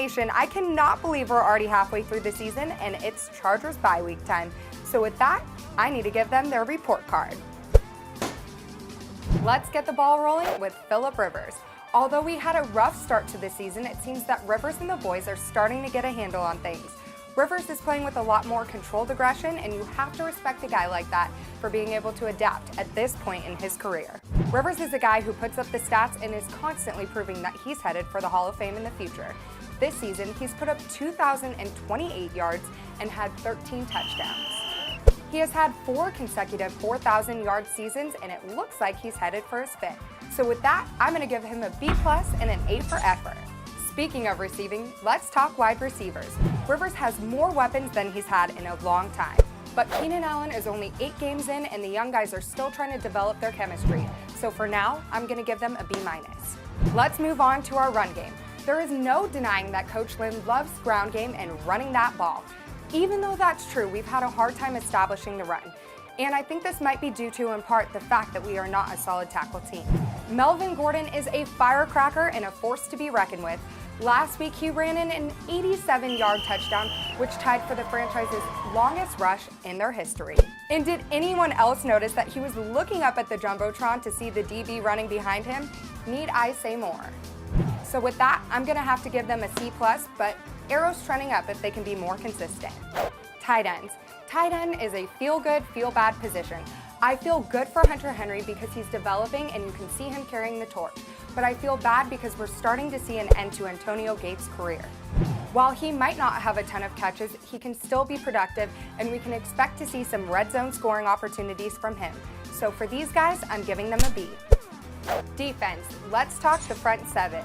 Nation, I cannot believe we're already halfway through the season and it's Chargers bye week time. So with that, I need to give them their report card. Let's get the ball rolling with Phillip Rivers. Although we had a rough start to the season, it seems that Rivers and the boys are starting to get a handle on things. Rivers is playing with a lot more controlled aggression, and you have to respect a guy like that for being able to adapt at this point in his career. Rivers is a guy who puts up the stats and is constantly proving that he's headed for the Hall of Fame in the future. This season, he's put up 2,028 yards and had 13 touchdowns. He has had 4 consecutive 4,000-yard seasons, and it looks like he's headed for his 5th. So with that, I'm going to give him a B+ and an A for effort. Speaking of receiving, let's talk wide receivers. Rivers has more weapons than he's had in a long time. But Keenan Allen is only 8 games in, and the young guys are still trying to develop their chemistry. So for now, I'm going to give them a B-. Let's move on to our run game. There is no denying that Coach Lynn loves ground game and running that ball. Even though that's true, we've had a hard time establishing the run. And I think this might be due to, in part, the fact that we are not a solid tackle team. Melvin Gordon is a firecracker and a force to be reckoned with. Last week, he ran in an 87-yard touchdown, which tied for the franchise's longest rush in their history. And did anyone else notice that he was looking up at the Jumbotron to see the DB running behind him? Need I say more? So with that, I'm going to have to give them a C+, but arrows trending up if they can be more consistent. Tight ends. Tight end is a feel-good, feel-bad position. I feel good for Hunter Henry because he's developing and you can see him carrying the torch. But I feel bad because we're starting to see an end to Antonio Gates' career. While he might not have a ton of catches, he can still be productive and we can expect to see some red zone scoring opportunities from him. So for these guys, I'm giving them a B. Defense. Let's talk the front 7.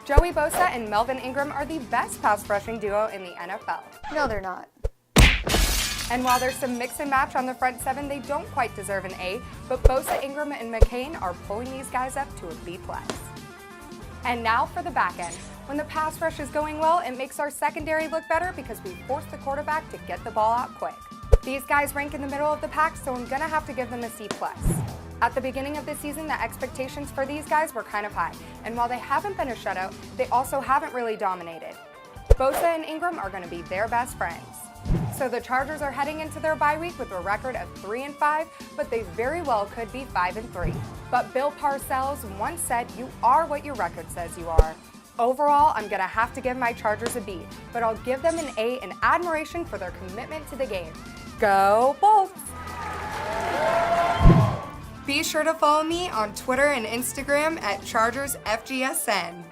Joey Bosa and Melvin Ingram are the best pass rushing duo in the NFL. No, they're not. And while there's some mix and match on the front 7, they don't quite deserve an A, but Bosa, Ingram, and McCain are pulling these guys up to a B+. And now for the back end. When the pass rush is going well, it makes our secondary look better because we force the quarterback to get the ball out quick. These guys rank in the middle of the pack, so I'm gonna have to give them a C+. At the beginning of the season, the expectations for these guys were kind of high, and while they haven't been a shutout, they also haven't really dominated. Bosa and Ingram are gonna be their best friends. So the Chargers are heading into their bye week with a record of 3-5, but they very well could be 5-3. But Bill Parcells once said, "You are what your record says you are." Overall, I'm gonna have to give my Chargers a B, but I'll give them an A in admiration for their commitment to the game. Go Bolts! Be sure to follow me on Twitter and Instagram at ChargersFGSN.